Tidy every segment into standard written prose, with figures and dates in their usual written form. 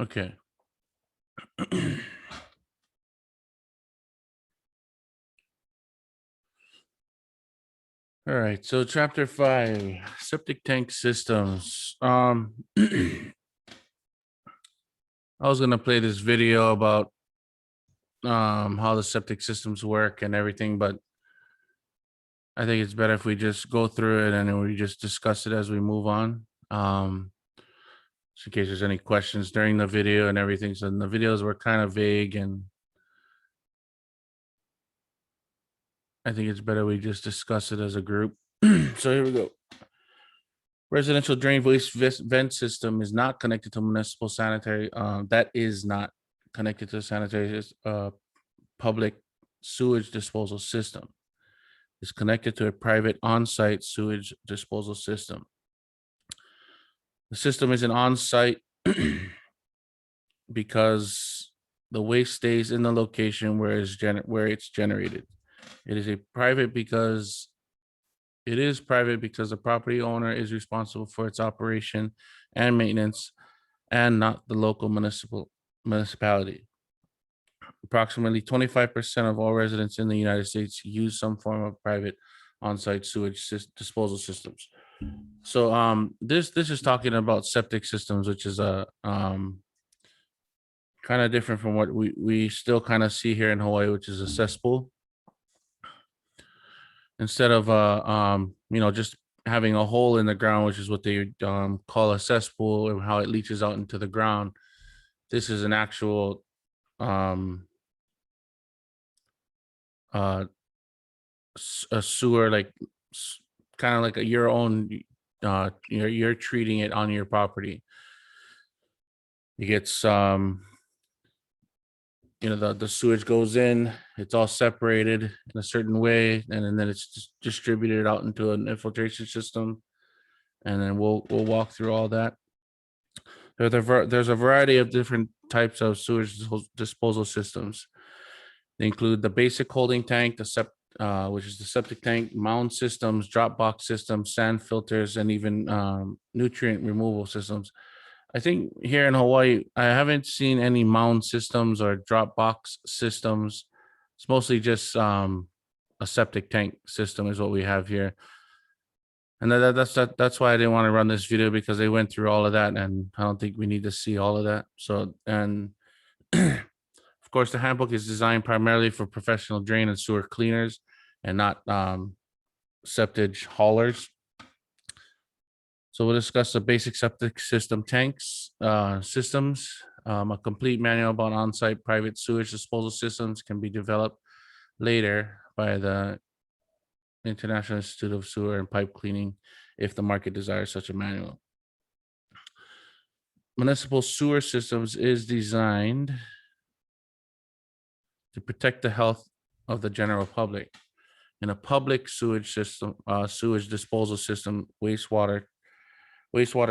Okay. All right. So chapter 5, septic tank systems. I was gonna play this video about how the septic systems work and everything, but I think it's better if we just go through it and then we just discuss it as we move on. So in case there's any questions during the video and everything. So the videos were kind of vague, and I think it's better we just discuss it as a group. So here we go. Residential drain waste vent system is not connected to municipal sanitary. That is not connected to sanitary public sewage disposal system. Is connected to a private on-site sewage disposal system. The system is an on-site because the waste stays in the location where it's generated. It is private because the property owner is responsible for its operation and maintenance, and not the local municipality. Approximately 25% of all residents in the United States use some form of private on-site sewage disposal systems. So this is talking about septic systems, which is a kind of different from what we still kind of see here in Hawaii, which is a cesspool. Instead of just having a hole in the ground, which is what they call a cesspool, and how it leaches out into the ground. This is an actual a sewer, like kind of like your own. You're treating it on your property. It gets the sewage goes in, it's all separated in a certain way, and then it's just distributed out into an infiltration system, and then we'll walk through all that. There's a variety of different types of sewage disposal systems. They include the basic holding tank, which is the septic tank, mound systems, drop box systems, sand filters, and even nutrient removal systems. I think here in Hawaii, I haven't seen any mound systems or drop box systems. It's mostly just a septic tank system is what we have here. And that's why I didn't want to run this video, because they went through all of that, and I don't think we need to see all of that. So, and of course, the handbook is designed primarily for professional drain and sewer cleaners, and not septage haulers. So we'll discuss the basic septic system systems. A complete manual about on-site private sewage disposal systems can be developed later by the International Institute of Sewer and Pipe Cleaning if the market desires such a manual. Municipal sewer systems is designed to protect the health of the general public. In a public sewage system, sewage disposal system, wastewater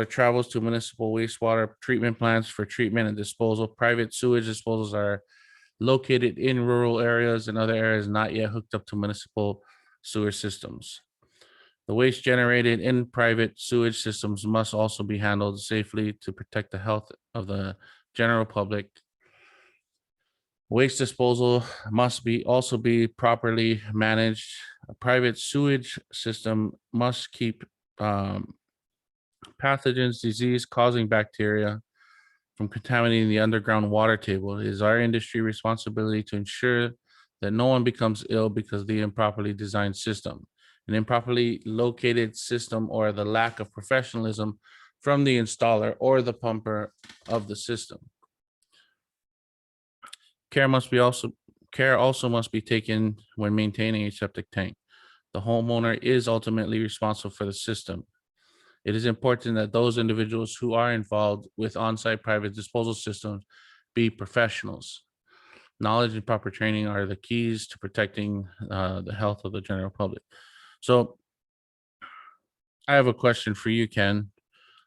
travels to municipal wastewater treatment plants for treatment and disposal. Private sewage disposals are located in rural areas and other areas not yet hooked up to municipal sewer systems. The waste generated in private sewage systems must also be handled safely to protect the health of the general public. Waste disposal must also be properly managed. A private sewage system must keep pathogens, disease-causing bacteria from contaminating the underground water table. It is our industry responsibility to ensure that no one becomes ill because of the improperly designed system. An improperly located system, or the lack of professionalism from the installer or the pumper of the system. Care also must be taken when maintaining a septic tank. The homeowner is ultimately responsible for the system. It is important that those individuals who are involved with on-site private disposal systems be professionals. Knowledge and proper training are the keys to protecting the health of the general public. So I have a question for you, Ken.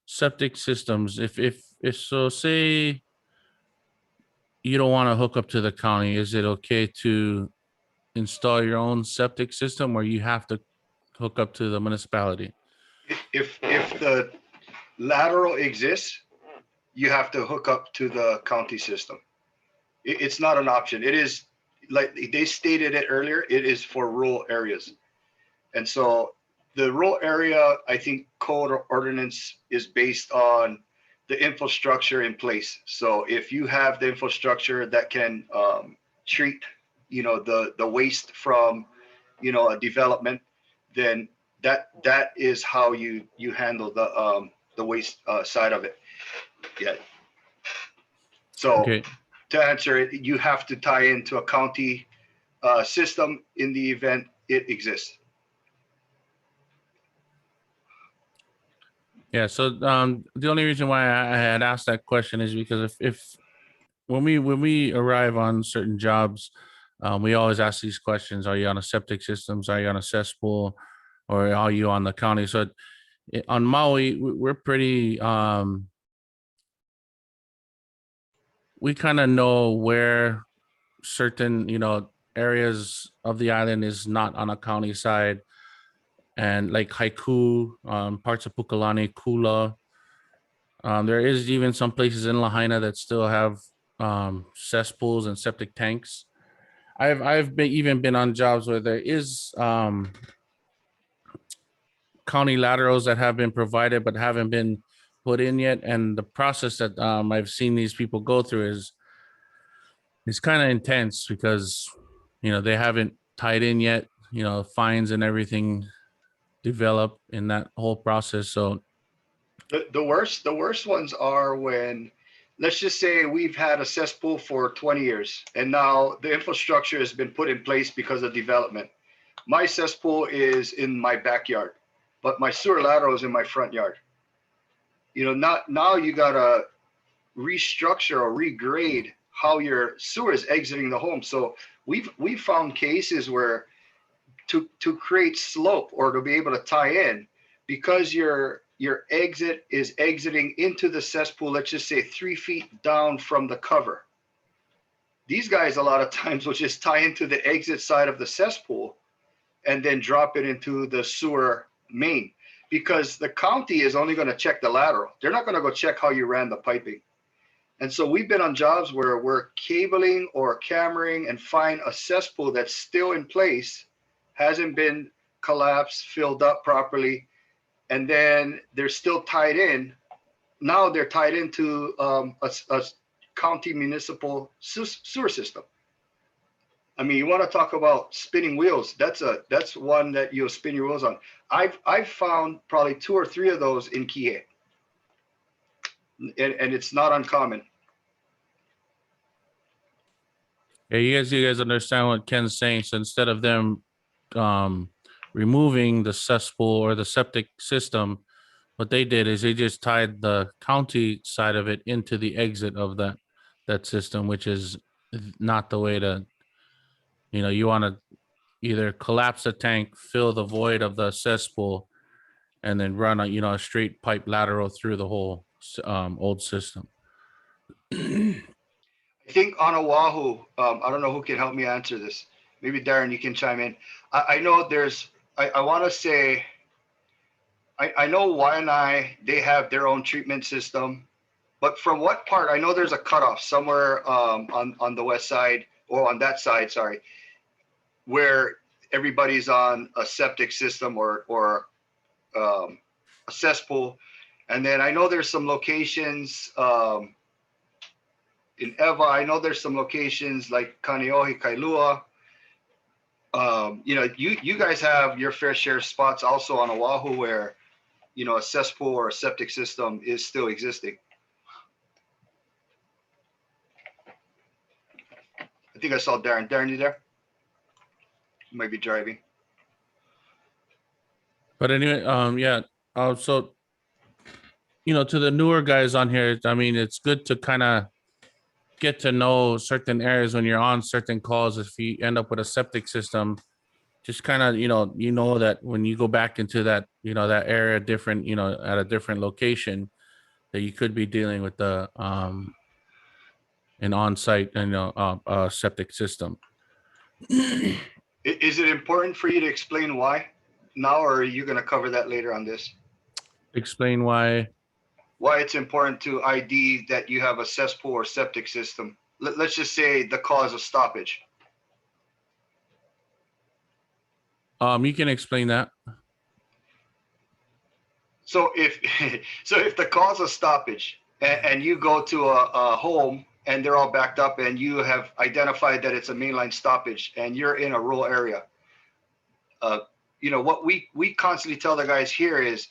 Septic systems, if so, say you don't want to hook up to the county, is it okay to install your own septic system, or you have to hook up to the municipality? If the lateral exists, you have to hook up to the county system. It's not an option. It is, like they stated it earlier, it is for rural areas. And so the rural area, I think code or ordinance is based on the infrastructure in place. So if you have the infrastructure that can treat, the waste from, a development, then that is how you handle the waste side of it. Yeah. So Okay. to answer it, you have to tie into a county system in the event it exists. Yeah. So the only reason why I had asked that question is because if when we arrive on certain jobs, we always ask these questions: Are you on a septic systems? Are you on a cesspool? Or are you on the county? So on Maui, we're pretty. We kind of know where certain areas of the island is not on a county side, and like Haiku, parts of Pukalani, Kula. There is even some places in Lahaina that still have cesspools and septic tanks. Even been on jobs where there is county laterals that have been provided but haven't been put in yet, and the process that I've seen these people go through is kind of intense because they haven't tied in yet. Fines and everything develop in that whole process. So The worst ones are when, let's just say we've had a cesspool for 20 years and now the infrastructure has been put in place because of development. My cesspool is in my backyard, but my sewer lateral is in my front yard. Not now you gotta restructure or regrade how your sewer is exiting the home. So we've found cases where to create slope or to be able to tie in, because your exit is exiting into the cesspool, let's just say 3 feet down from the cover. These guys a lot of times will just tie into the exit side of the cesspool and then drop it into the sewer main, because the county is only going to check the lateral. They're not going to go check how you ran the piping. And so we've been on jobs where we're cabling or cammering and find a cesspool that's still in place, hasn't been collapsed, filled up properly, and then they're still tied in. Now they're tied into a county municipal sewer system. I mean, you want to talk about spinning wheels? That's one that you'll spin your wheels on. I've found probably two or three of those in Kihei, and it's not uncommon. yeah, you guys understand what Ken's saying. So instead of them um, removing the cesspool or the septic system, what they did is they just tied the county side of it into the exit of that system, which is not the way to. You want to either collapse the tank, fill the void of the cesspool, and then run a straight pipe lateral through the whole old system. I think on Oahu, I don't know who can help me answer this. Maybe Darren, you can chime in. I know there's, I want to say, I know Waianae, they have their own treatment system, but from what part? I know there's a cutoff somewhere on the west side, or on that side, sorry, where everybody's on a septic system or a cesspool. And then I know there's some locations in Eva. I know there's some locations like Kaneohe, Kailua. You guys have your fair share of spots also on Oahu where a cesspool or a septic system is still existing. I think I saw Darren. Darren, you there? You might be driving. But anyway, yeah. So to the newer guys on here, I mean, it's good to kind of get to know certain areas when you're on certain calls. If you end up with a septic system, just kind of that when you go back into that area different, at a different location, that you could be dealing with the an on-site septic system. Is it important for you to explain why now, or are you going to cover that later on this? Explain why. why it's important to ID that you have a cesspool or septic system. Let's just say the cause of stoppage. You can explain that. So if so if the cause of stoppage and you go to a home and they're all backed up and you have identified that it's a mainline stoppage and you're in a rural area, you know, what we constantly tell the guys here is,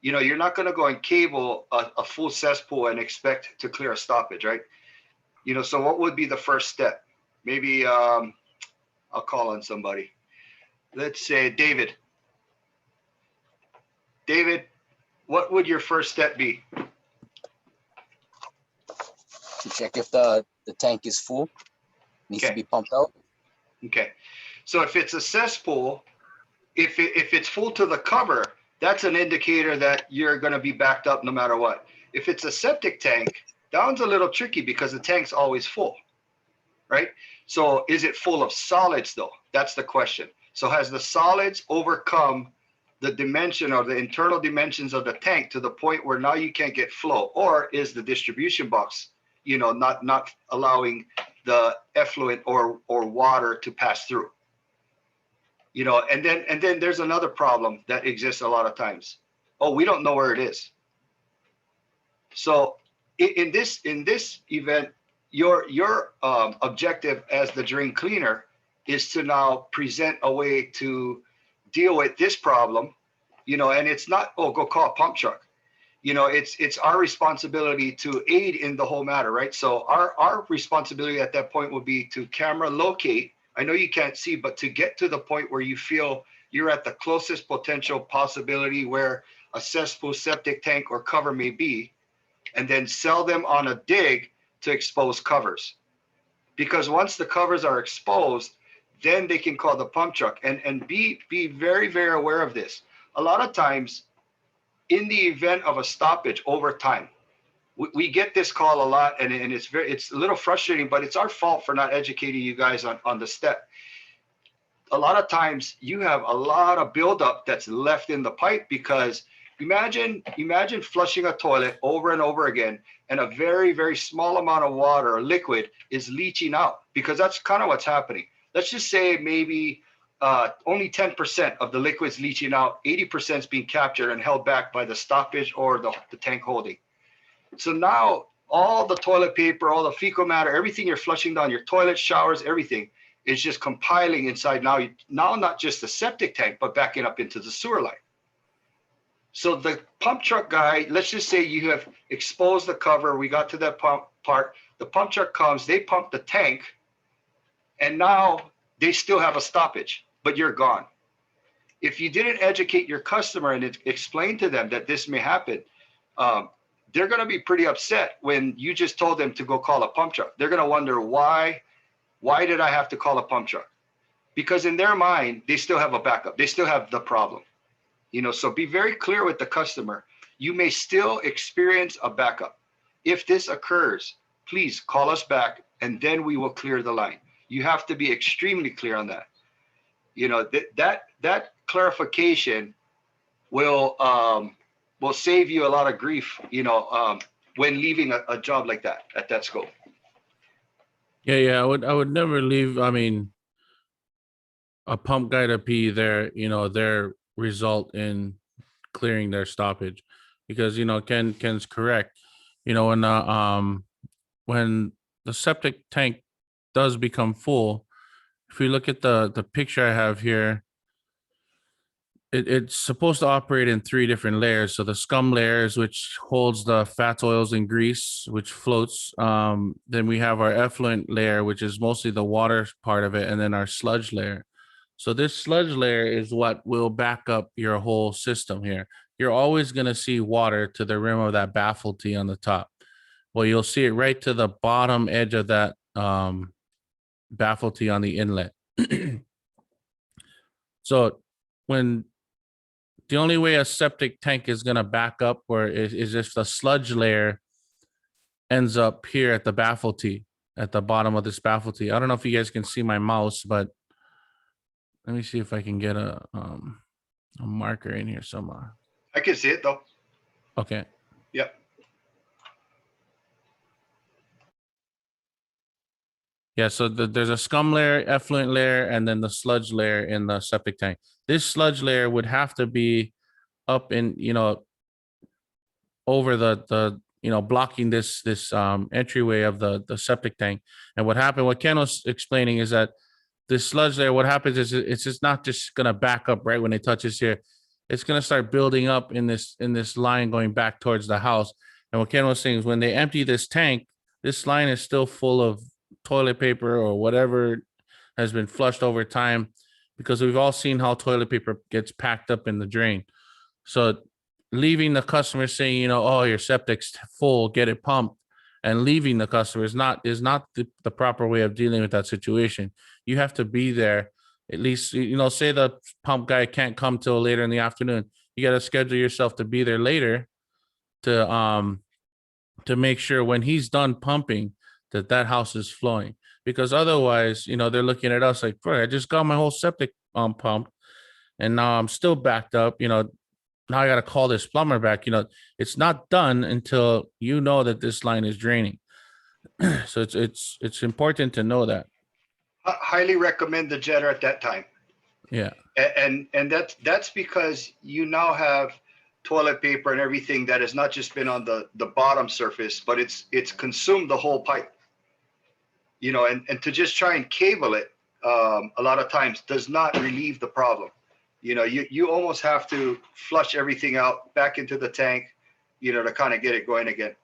you know, you're not going to go and cable a full cesspool and expect to clear a stoppage, right? You know, so what would be the first step? Maybe I'll call on somebody. Let's say David. David, what would your first step be? To check if the tank is full, needs to be pumped out. Okay. So if it's a cesspool, if it's full to the cover, that's an indicator that you're going to be backed up no matter what. If it's a septic tank, that one's a little tricky because the tank's always full, right? So is it full of solids though? That's the question. So has the solids overcome the dimension or the internal dimensions of the tank to the point where now you can't get flow? Or is the distribution box, you know, not allowing the effluent or water to pass through? You know, and then there's another problem that exists a lot of times. Oh, we don't know where it is. So in this event, your objective as the drain cleaner is to now present a way to deal with this problem, you know, and it's not, oh, go call a pump truck. You know, it's our responsibility to aid in the whole matter, right? So our responsibility at that point would be to camera locate. I know you can't see, but to get to the point where you feel you're at the closest potential possibility where a cesspool, septic tank, or cover may be, and then sell them on a dig to expose covers. Because once the covers are exposed, then they can call the pump truck. And be very, very aware of this. A lot of times, in the event of a stoppage over time, we get this call a lot, and it's a little frustrating, but it's our fault for not educating you guys on the step. A lot of times you have a lot of buildup that's left in the pipe because imagine flushing a toilet over and over again, and a very, very small amount of water or liquid is leaching out, because that's kind of what's happening. Let's just say maybe only 10% of the liquid's leaching out, 80% is being captured and held back by the stoppage or the tank holding. So now all the toilet paper, all the fecal matter, everything you're flushing down your toilet, showers, everything is just compiling inside now not just the septic tank, but backing up into the sewer line. So the pump truck guy, let's just say you have exposed the cover, we got to that pump part, the pump truck comes, they pump the tank, and now they still have a stoppage, but you're gone. If you didn't educate your customer and explain to them that this may happen, they're going to be pretty upset when you just told them to go call a pump truck. They're going to wonder, why did I have to call a pump truck? Because in their mind, they still have a backup. They still have the problem. You know, so be very clear with the customer. You may still experience a backup. If this occurs, please call us back, and then we will clear the line. You have to be extremely clear on that. You know, that clarification will save you a lot of grief, you know, when leaving a job like that at that scope. Yeah, I would never leave. I mean, a pump guy to be their result in clearing their stoppage, because Ken's correct. When the septic tank does become full, if we look at the picture I have here, it's supposed to operate in 3 different layers. So the scum layers, which holds the fats, oils, and grease, which floats. Then we have our effluent layer, which is mostly the water part of it, and then our sludge layer. So this sludge layer is what will back up your whole system here. You're always going to see water to the rim of that baffle tee on the top. Well, you'll see it right to the bottom edge of that baffle tee on the inlet. So when the only way a septic tank is going to back up is if the sludge layer ends up here at the baffle tee, at the bottom of this baffle tee. I don't know if you guys can see my mouse, but let me see if I can get a marker in here somewhere. I can see it though. Okay. Yep. Yeah, so there's a scum layer, effluent layer, and then the sludge layer in the septic tank. This sludge layer would have to be up in, over the blocking this entryway of the septic tank. And what Ken was explaining is that this sludge layer, what happens is it's just not just gonna back up right when it touches here. It's gonna start building up in this line going back towards the house. And what Ken was saying is when they empty this tank, this line is still full of toilet paper or whatever has been flushed over time, because we've all seen how toilet paper gets packed up in the drain. So leaving the customer saying, oh, your septic's full, get it pumped, and leaving the customer is not the proper way of dealing with that situation. You have to be there at least, say the pump guy can't come till later in the afternoon. You got to schedule yourself to be there later to make sure when he's done pumping that house is flowing, because otherwise, they're looking at us like, bro, I just got my whole septic pumped and now I'm still backed up. Now I got to call this plumber back. It's not done until you know that this line is draining. So it's important to know that. Highly recommend the jetter at that time. Yeah. And that's because you now have toilet paper and everything that has not just been on the bottom surface, but it's consumed the whole pipe. And to just try and cable it a lot of times does not relieve the problem. You almost have to flush everything out back into the tank, to kind of get it going again.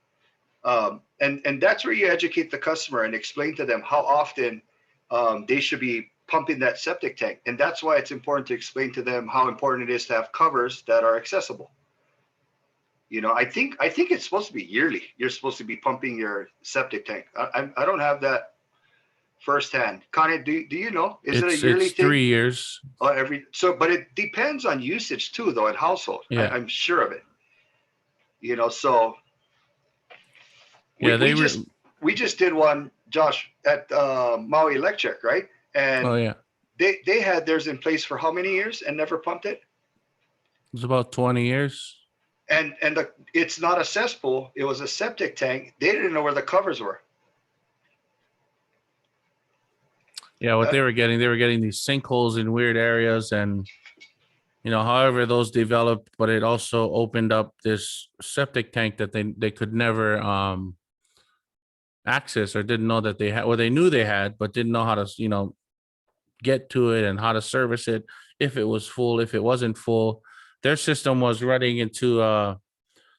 And that's where you educate the customer and explain to them how often they should be pumping that septic tank. And that's why it's important to explain to them how important it is to have covers that are accessible. I think it's supposed to be yearly. You're supposed to be pumping your septic tank. I don't have that firsthand. Connie, do you know? Is it a yearly it's thing? 3 years. But it depends on usage too, though, in household. Yeah. I'm sure of it. So Yeah, we just did one, Josh, at Maui Electric, right? And oh yeah, they had theirs in place for how many years and never pumped it? it's about 20 years. And it's not a cesspool, it was a septic tank. They didn't know where the covers were. Yeah, what they were getting these sinkholes in weird areas, and however those developed, but it also opened up this septic tank that they could never access, or didn't know that they had, or they knew they had, but didn't know how to, get to it and how to service it if it was full, if it wasn't full. Their system was running into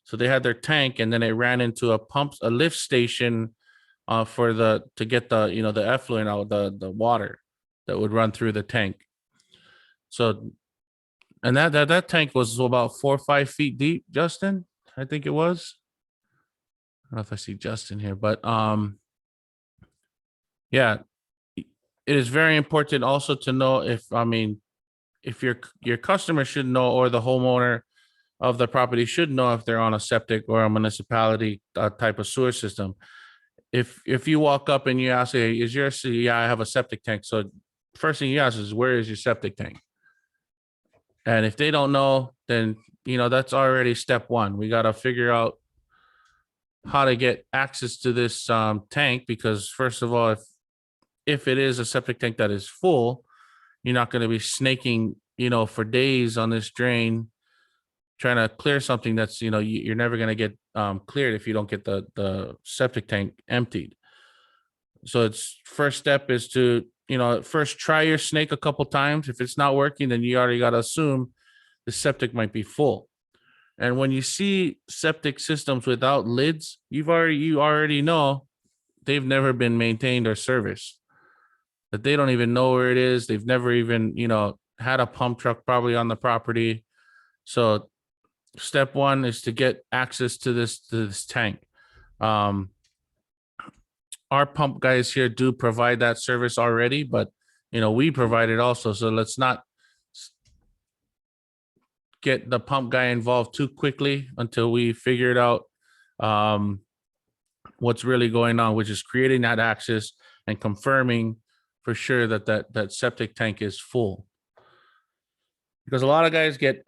so they had their tank, and then it ran into a lift station to get the the effluent out, the water that would run through the tank. So, and that tank was about 4 or 5 feet deep, Justin, I think it was. I don't know if I see Justin here, but yeah, it is very important also to know if your customer should know, or the homeowner of the property should know, if they're on a septic or a municipality type of sewer system. If you walk up and you ask, hey, I have a septic tank. So first thing you ask is, where is your septic tank? And if they don't know, then, that's already step one. We got to figure out how to get access to this tank, because first of all, if it is a septic tank that is full, you're not going to be snaking, for days on this drain, trying to clear something that's, you're never going to get cleared if you don't get the septic tank emptied. So it's first step is to, first try your snake a couple times. If it's not working, then you already got to assume the septic might be full. And when you see septic systems without lids, you already know they've never been maintained or serviced, that they don't even know where it is. They've never even, had a pump truck probably on the property. So step one is to get access to this tank. Our pump guys here do provide that service already, but we provide it also. So let's not get the pump guy involved too quickly until we figured out what's really going on, which is creating that access and confirming for sure that septic tank is full. Because a lot of guys get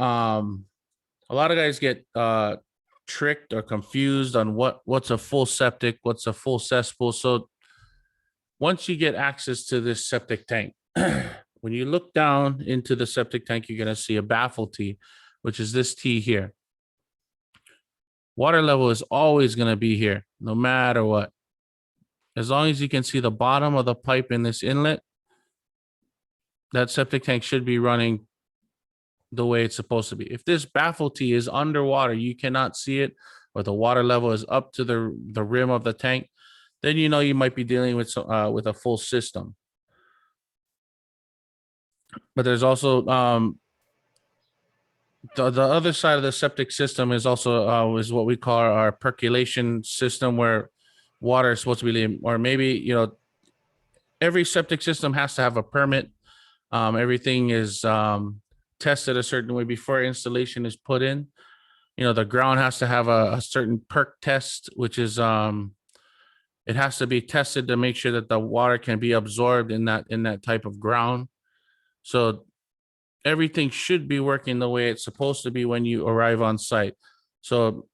tricked or confused on what's a full septic, what's a full cesspool. So once you get access to this septic tank, when you look down into the septic tank, you're going to see a baffle T, which is this T here. Water level is always going to be here, no matter what. As long as you can see the bottom of the pipe in this inlet, that septic tank should be running the way it's supposed to be. If this baffle T is underwater, you cannot see it, or the water level is up to the rim of the tank, then you know you might be dealing with a full system. But there's also the other side of the septic system is also is what we call our percolation system, where water is supposed to be, or maybe every septic system has to have a permit. Everything is tested a certain way before installation is put in. The ground has to have a certain perk test, which is it has to be tested to make sure that the water can be absorbed in that type of ground. So everything should be working the way it's supposed to be when you arrive on site. So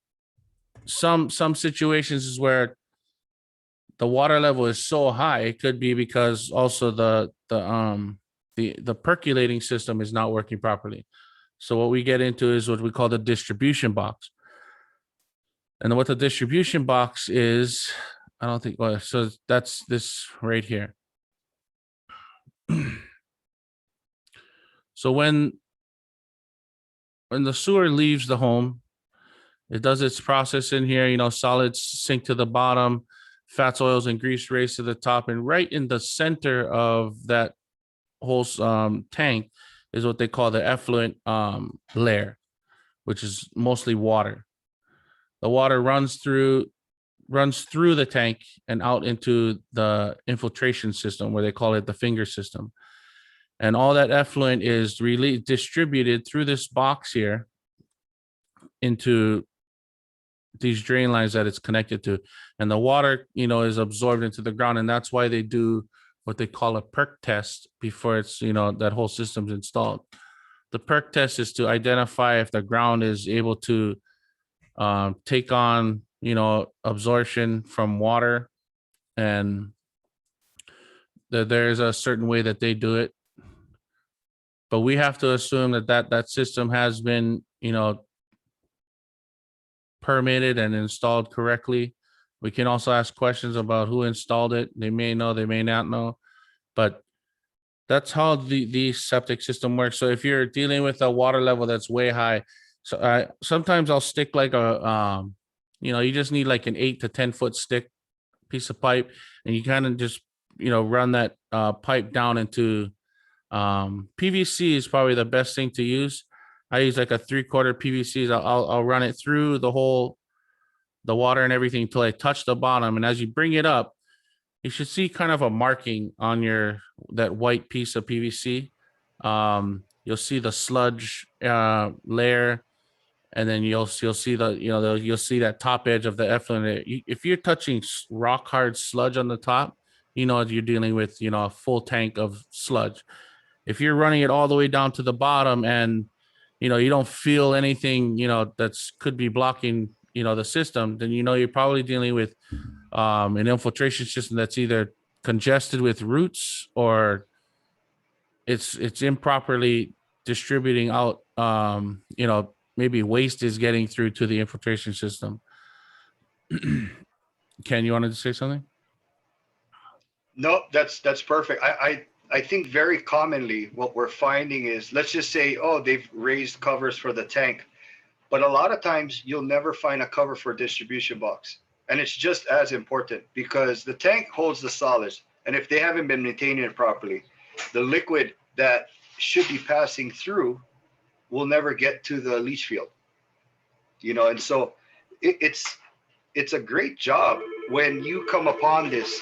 some situations is where the water level is so high, it could be because also the percolating system is not working properly. So what we get into is what we call the distribution box. And what the distribution box is, I don't think, well, so that's this right here. So when the sewer leaves the home, it does its process in here, solids sink to the bottom, fats, oils, and grease race to the top. And right in the center of that whole tank is what they call the effluent layer, which is mostly water. The water runs through the tank and out into the infiltration system, where they call it the finger system. And all that effluent is really distributed through this box here into these drain lines that it's connected to. And the water, is absorbed into the ground. And that's why they do what they call a perk test before it's, that whole system's installed. The perk test is to identify if the ground is able to take on, absorption from water, and there's a certain way that they do it. But we have to assume that system has been, permitted and installed correctly. We can also ask questions about who installed it. They may know, they may not know, but that's how the septic system works. So if you're dealing with a water level that's way high, so sometimes I'll stick like you just need like an 8 to 10 foot stick piece of pipe, and you kind of just run that pipe down into PVC is probably the best thing to use. I use like a 3/4 PVC. I'll run it through the water and everything until I touch the bottom. And as you bring it up, you should see kind of a marking on that white piece of PVC. You'll see the sludge layer, and then you'll see you'll see that top edge of the effluent. If you're touching rock hard sludge on the top, you're dealing with a full tank of sludge. If you're running it all the way down to the bottom and you don't feel anything that's could be blocking the system, then you're probably dealing with an infiltration system that's either congested with roots, or it's improperly distributing out. Maybe waste is getting through to the infiltration system. Ken, you wanted to say something? No, that's perfect. I think very commonly what we're finding is, let's just say, oh, they've raised covers for the tank, but a lot of times you'll never find a cover for a distribution box. And it's just as important, because the tank holds the solids. And if they haven't been maintaining it properly, the liquid that should be passing through will never get to the leach field. And so it's a great job when you come upon this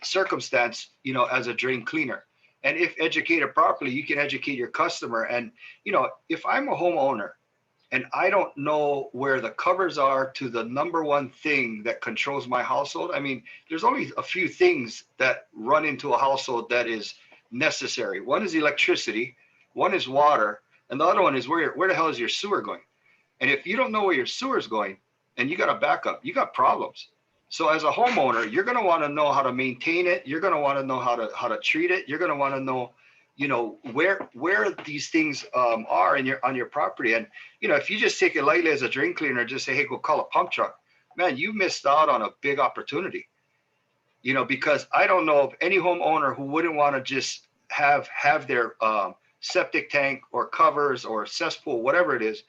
circumstance, as a drain cleaner. And if educated properly, you can educate your customer. And, if I'm a homeowner and I don't know where the covers are to the number one thing that controls my household, I mean, there's only a few things that run into a household that is necessary. One is electricity, one is water, and the other one is where the hell is your sewer going? And if you don't know where your sewer is going and you got a backup, you got problems. So as a homeowner, you're going to want to know how to maintain it. You're going to want to know how to treat it. You're going to want to know, where these things are in your on your property. And if you just take it lightly as a drain cleaner, just say, hey, go call a pump truck, man, you missed out on a big opportunity. Because I don't know of any homeowner who wouldn't want to just have their septic tank or covers or cesspool, whatever it is,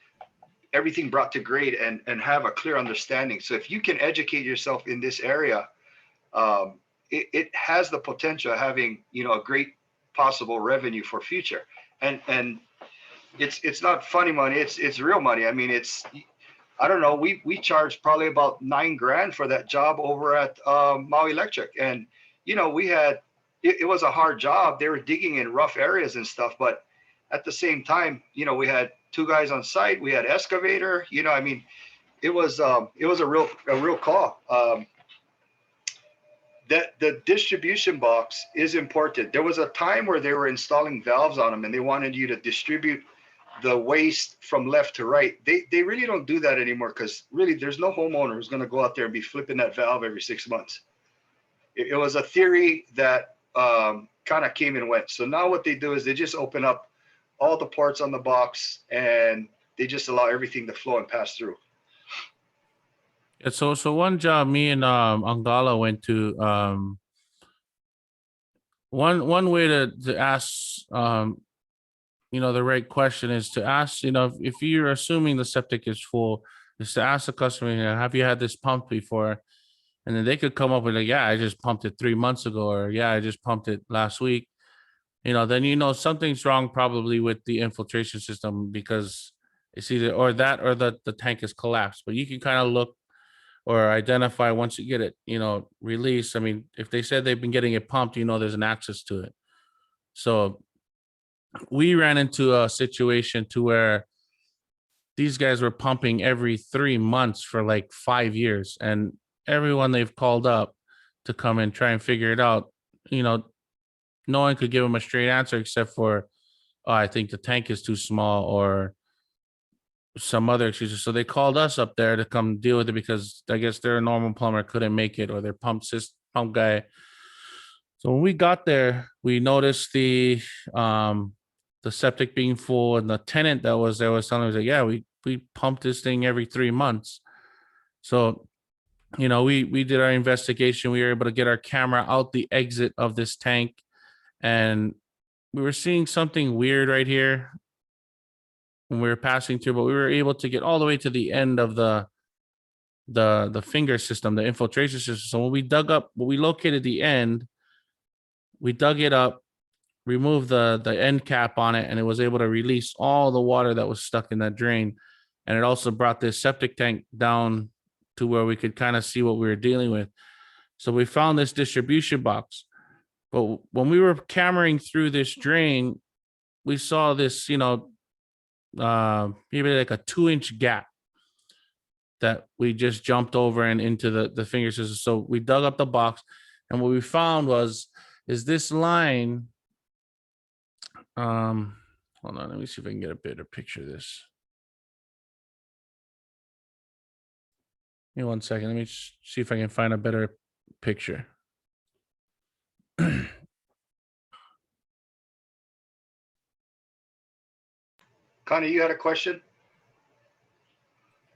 everything brought to grade and have a clear understanding. So if you can educate yourself in this area, it has the potential of having, a great possible revenue for future. And it's not funny money. It's real money. I mean, I don't know. We charged probably about $9,000 for that job over at Maui Electric. And, we had, it was a hard job. They were digging in rough areas and stuff, but at the same time, we had 2 guys on site. We had excavator. I mean, it was a real call. That the distribution box is important. There was a time where they were installing valves on them, and they wanted you to distribute the waste from left to right. They really don't do that anymore, because really there's no homeowner who's going to go out there and be flipping that valve every 6 months. It was a theory that kind of came and went. So now what they do is they just open up all the ports on the box, and they just allow everything to flow and pass through. Yeah, so one job me and Angala went to, one way to ask the right question is to ask, if you're assuming the septic is full, is to ask the customer, have you had this pumped before? And then they could come up with like, yeah, I just pumped it 3 months ago, or yeah, I just pumped it last week. Then something's wrong probably with the infiltration system, because it's either or that or the tank is collapsed. But you can kind of look or identify once you get it, released. I mean, if they said they've been getting it pumped, there's an access to it. So we ran into a situation to where these guys were pumping every 3 months for like 5 years, and everyone they've called up to come and try and figure it out, no one could give them a straight answer except for, oh, I think the tank is too small, or some other excuses. So they called us up there to come deal with it, because I guess their normal plumber couldn't make it, or their pump guy. So when we got there, we noticed the septic being full, and the tenant that was there was telling us, like, yeah, we pump this thing every 3 months. So we did our investigation. We were able to get our camera out the exit of this tank, and we were seeing something weird right here when we were passing through, but we were able to get all the way to the end of the finger system, the infiltration system. So when we located the end, we dug it up, removed the end cap on it, and it was able to release all the water that was stuck in that drain. And it also brought this septic tank down to where we could kind of see what we were dealing with. So we found this distribution box. But when we were cameraing through this drain, we saw this, maybe like a 2-inch gap that we just jumped over and into the finger system. So we dug up the box, and what we found is this line. Hold on, let me see if I can get a better picture of this. Give me 1 second. Let me see if I can find a better picture. Connie, you had a question?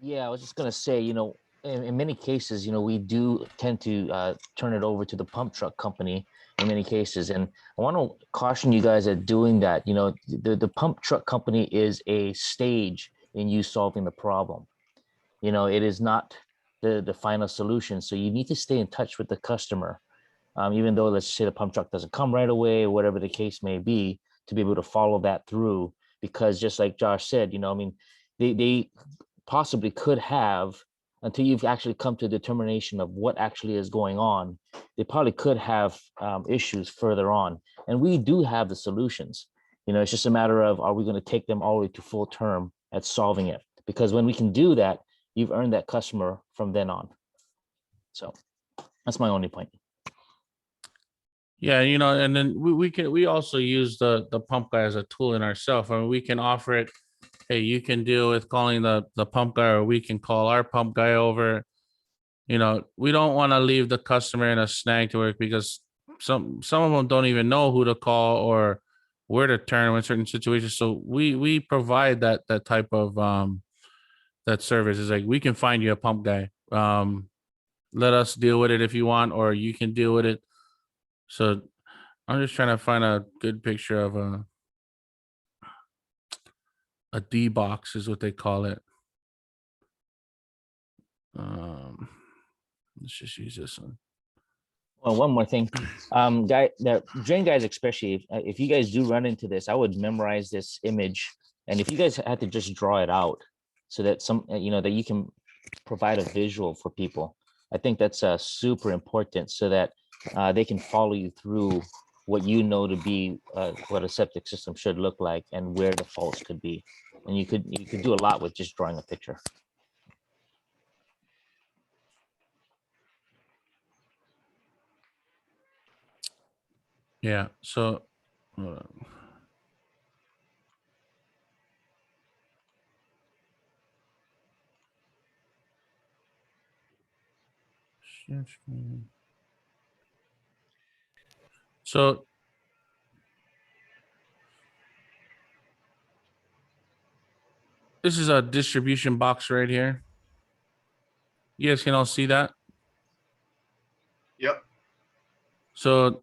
Yeah, I was just gonna say, in many cases, we do tend to turn it over to the pump truck company in many cases. And I want to caution you guys at doing that. The pump truck company is a stage in you solving the problem. It is not the final solution. So you need to stay in touch with the customer, even though, let's say, the pump truck doesn't come right away, or whatever the case may be, to be able to follow that through. Because just like Josh said, they possibly could have, until you've actually come to a determination of what actually is going on, they probably could have issues further on. And we do have the solutions. It's just a matter of, are we going to take them all the way to full term at solving it? Because when we can do that, you've earned that customer from then on. So that's my only point. Yeah, and then we also use the pump guy as a tool in ourselves. I mean, we can offer it. Hey, you can deal with calling the pump guy, or we can call our pump guy over. we don't want to leave the customer in a snag to work, because some of them don't even know who to call or where to turn in certain situations. So we provide that type of that service. Is like, we can find you a pump guy. Let us deal with it if you want, or you can deal with it. So I'm just trying to find a good picture of a D box is what they call it. Let's just use this one. Well, one more thing, the drain guys, especially if you guys do run into this, I would memorize this image, and if you guys had to just draw it out, so that that you can provide a visual for people. I think that's super important, so that they can follow you through what you know to be what a septic system should look like and where the faults could be. And you could do a lot with just drawing a picture. Yeah. So. So this is a distribution box right here. You guys can all see that. Yep. So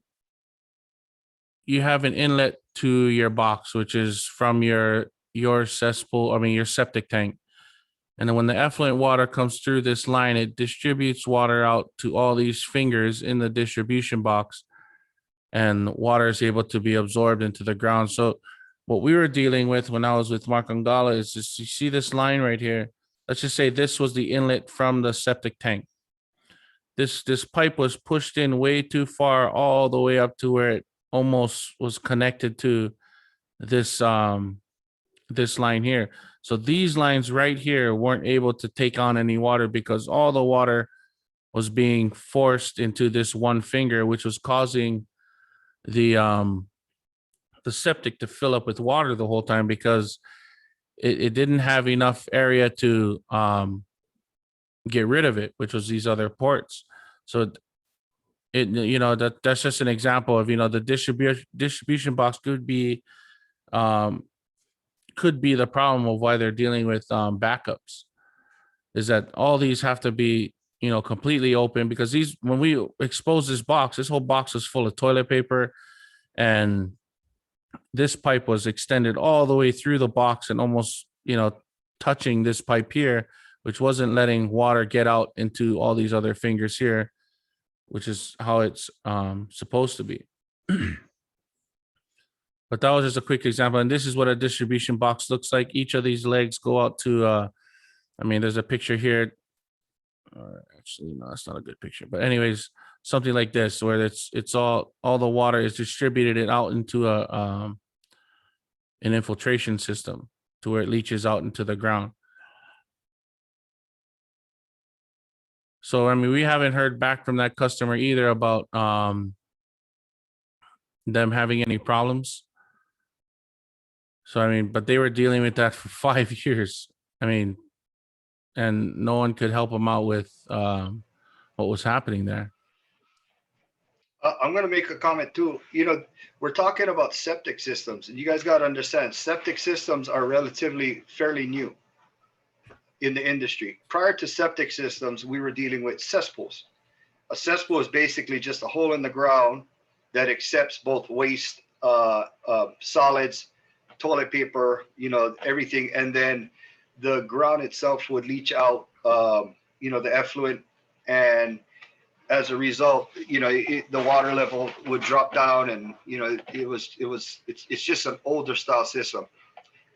you have an inlet to your box, which is from your cesspool, your septic tank. And then when the effluent water comes through this line, it distributes water out to all these fingers in the distribution box, and water is able to be absorbed into the ground. So what we were dealing with when I was with Mark Angala is just, you see this line right here. Let's just say this was the inlet from the septic tank. This pipe was pushed in way too far, all the way up to where it almost was connected to this this line here. So these lines right here weren't able to take on any water, because all the water was being forced into this one finger, which was causing the septic to fill up with water the whole time, because it didn't have enough area to get rid of it, which was these other ports. So that's just an example of, the distribution box could be the problem of why they're dealing with backups, is that all these have to be completely open, because when we expose this whole box is full of toilet paper, and this pipe was extended all the way through the box and almost touching this pipe here, which wasn't letting water get out into all these other fingers here, which is how it's supposed to be. But that was just a quick example. And this is what a distribution box looks like. Each of these legs go out to, there's a picture here. Actually, no, that's not a good picture. But anyways, something like this, where it's all the water is distributed it out into an infiltration system to where it leaches out into the ground. So, we haven't heard back from that customer either about them having any problems. So, but they were dealing with that for 5 years. And no one could help them out with what was happening there. I'm going to make a comment too. We're talking about septic systems, and you guys got to understand, septic systems are relatively fairly new in the industry. Prior to septic systems, we were dealing with cesspools. A cesspool is basically just a hole in the ground that accepts both waste, solids, toilet paper, everything. And then the ground itself would leach out, the effluent. And as a result, the water level would drop down, and, it's just an older style system.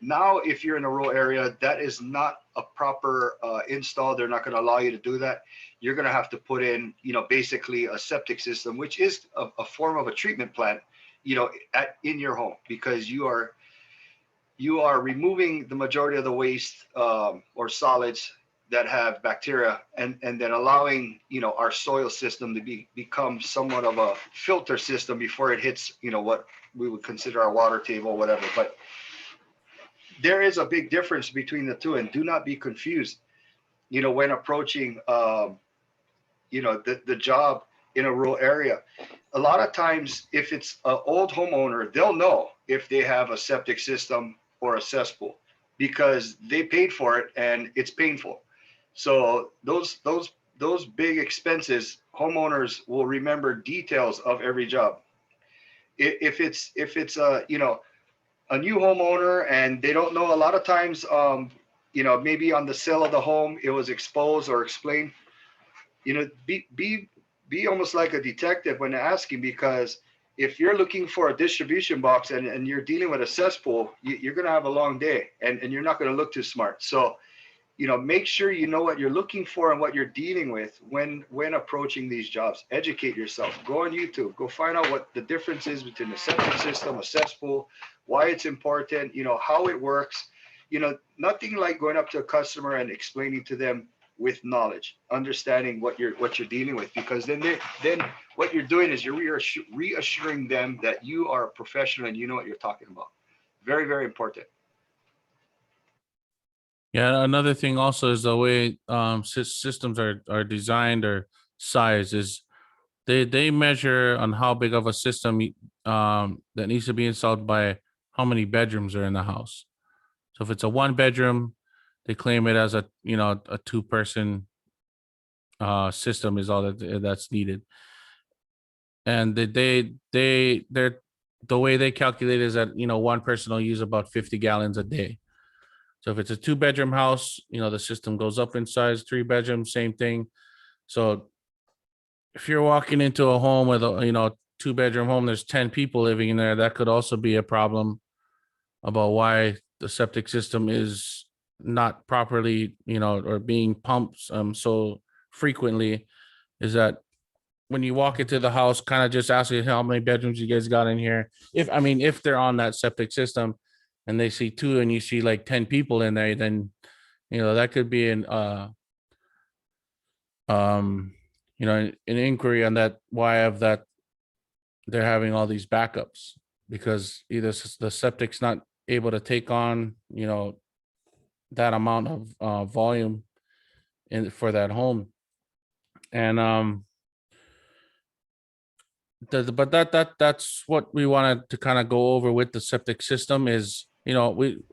Now, if you're in a rural area, that is not a proper install. They're not going to allow you to do that. You're going to have to put in, basically a septic system, which is a form of a treatment plant, in your home, because you are removing the majority of the waste or solids that have bacteria, and then allowing, our soil system to become somewhat of a filter system before it hits, what we would consider our water table or whatever. But there is a big difference between the two, and do not be confused, when approaching the job in a rural area. A lot of times, if it's an old homeowner, they'll know if they have a septic system or a cesspool because they paid for it and it's painful. So those big expenses, homeowners will remember details of every job. If it's a new homeowner and they don't know, a lot of times, maybe on the sale of the home it was exposed or explained. Be almost like a detective when asking, because if you're looking for a distribution box and you're dealing with a cesspool, you're going to have a long day and you're not going to look too smart. So make sure you know what you're looking for and what you're dealing with when approaching these jobs. Educate yourself. Go on YouTube. Go find out what the difference is between a septic system, a cesspool, why it's important, how it works. Nothing like going up to a customer and explaining to them with knowledge, understanding what you're dealing with, because then what you're doing is you're reassuring them that you are a professional and you know what you're talking about. Very, very important. Yeah, another thing also is the way systems are designed or sized is they measure on how big of a system that needs to be installed by how many bedrooms are in the house. So if it's a 1 bedroom, they claim it as a 2-person system is all that's needed. And they're the way they calculate is that 1 person will use about 50 gallons a day. So if it's a 2-bedroom house, the system goes up in size. 3 bedrooms, same thing. So if you're walking into a home with a 2-bedroom home, there's 10 people living in there, that could also be a problem about why the septic system is not properly, or being pumped so frequently, is that when you walk into the house, kind of just asking how many bedrooms you guys got in here. If they're on that septic system and they see 2 and you see like 10 people in there, then, that could be an inquiry on that, why of that they're having all these backups, because either the septic's not able to take on, that amount of volume for that home. And but that's what we wanted to kind of go over with the septic system is,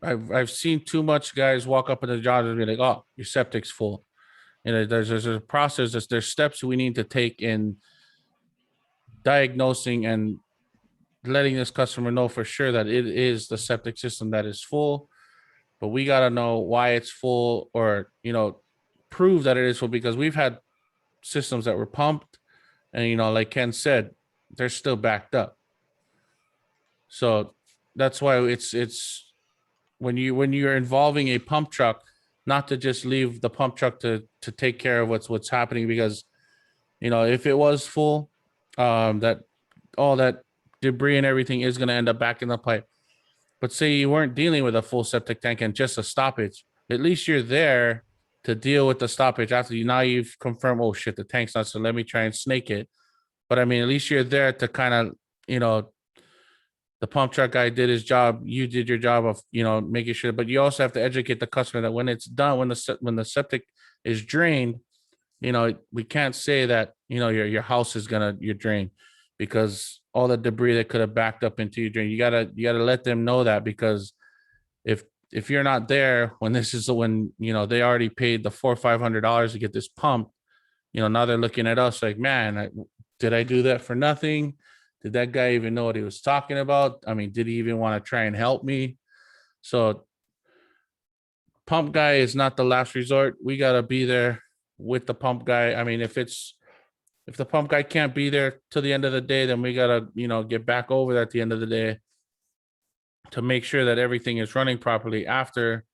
I've seen too much guys walk up in the job and be like, oh, your septic's full. There's a process, there's steps we need to take in diagnosing and letting this customer know for sure that it is the septic system that is full. But we got to know why it's full, or prove that it is full, because we've had systems that were pumped and like Ken said, they're still backed up. So that's why it's when you're involving a pump truck, not to just leave the pump truck to take care of what's happening, because if it was full, that all that debris and everything is going to end up back in the pipe. But say you weren't dealing with a full septic tank and just a stoppage, at least you're there to deal with the stoppage after you've confirmed, oh shit, the tank's not, so let me try and snake it. But at least you're there to kind of, the pump truck guy did his job. You did your job of, making sure, but you also have to educate the customer that when it's done, when the septic is drained, we can't say that, your house is your drain, because all the debris that could have backed up into your drain, you gotta let them know that, because if you're not there when they already paid the $400 or $500 to get this pump, now they're looking at us like, man, did I do that for nothing? Did that guy even know what he was talking about? Did he even want to try and help me? So pump guy is not the last resort. We got to be there with the pump guy. If the pump guy can't be there till the end of the day, then we got to, get back over there at the end of the day to make sure that everything is running properly after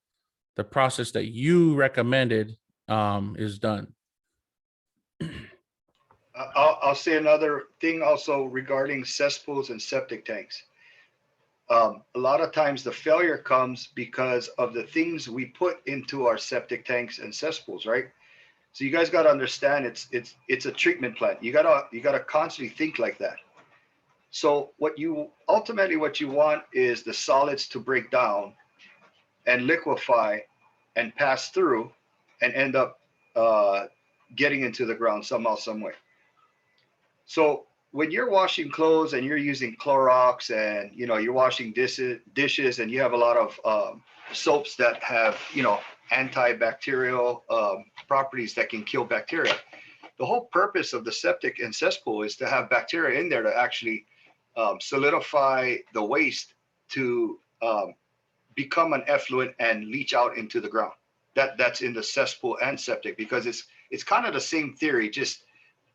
the process that you recommended is done. I'll say another thing also regarding cesspools and septic tanks. A lot of times the failure comes because of the things we put into our septic tanks and cesspools, right? So you guys got to understand it's a treatment plant. You gotta constantly think like that. So what you want is the solids to break down and liquefy and pass through and end up getting into the ground somehow, some way. So when you're washing clothes and you're using Clorox and you're washing dishes and you have a lot of soaps that have antibacterial properties that can kill bacteria. The whole purpose of the septic and cesspool is to have bacteria in there to actually solidify the waste to become an effluent and leach out into the ground. That's in the cesspool and septic, because it's kind of the same theory, just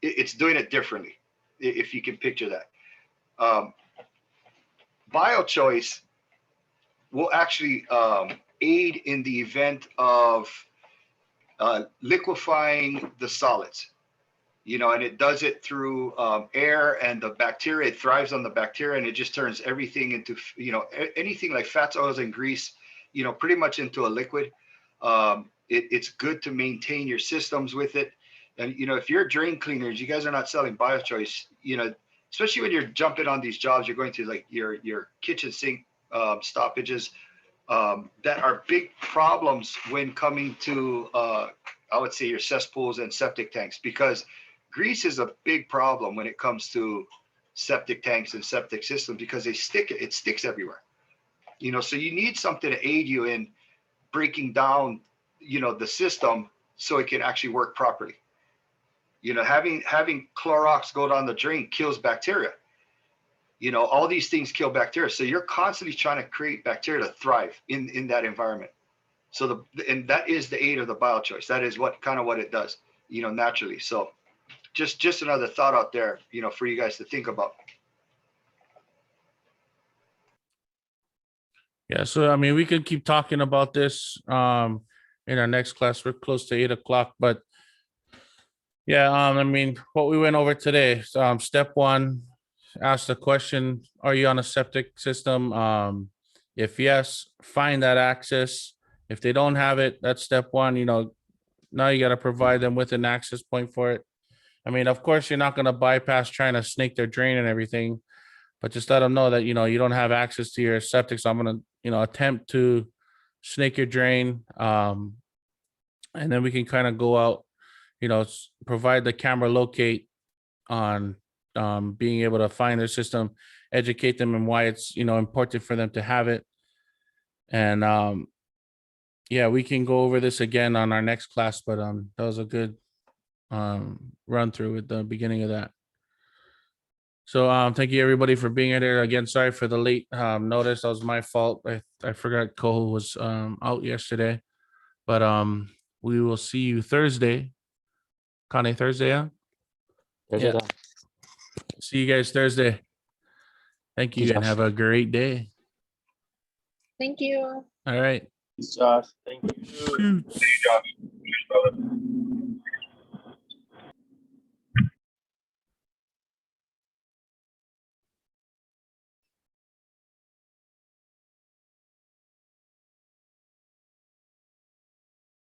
it's doing it differently, if you can picture that. BioChoice will actually aid in the event of liquefying the solids, and it does it through air and the bacteria. It thrives on the bacteria, and it just turns everything into, anything like fats, oils, and grease, pretty much into a liquid. It's good to maintain your systems with it. And, if you're drain cleaners, you guys are not selling BioChoice, especially when you're jumping on these jobs, you're going to like your kitchen sink stoppages that are big problems when coming to, I would say, your cesspools and septic tanks, because grease is a big problem when it comes to septic tanks and septic systems, because it sticks everywhere. So you need something to aid you in breaking down, the system so it can actually work properly. Having Clorox go down the drain kills bacteria. All these things kill bacteria. So you're constantly trying to create bacteria to thrive in that environment. So and that is the aid of the BioChoice. That is what it does, naturally. So just another thought out there, for you guys to think about. Yeah, so I mean, we could keep talking about this in our next class. We're close to 8 o'clock, but yeah, I mean, what we went over today. Step 1, ask the question: are you on a septic system? If yes, find that access. If they don't have it, that's step 1. Now you got to provide them with an access point for it. I mean, of course, you're not going to bypass trying to snake their drain and everything, but just let them know that, you don't have access to your septic. So I'm going to, attempt to snake your drain. And then we can kind of go out, provide the camera locate on being able to find their system, educate them and why it's, important for them to have it. And yeah, we can go over this again on our next class, but that was a good run through at the beginning of that. So thank you everybody for being here. Again, sorry for the late notice. That was my fault. I forgot Cole was out yesterday. But we will see you Thursday. Connie, Thursday, yeah? There's See you guys Thursday. Thank you and have a great day. Thank you. All right. Thanks, Josh. Thank you. Shoots. Josh. Cheers, brother.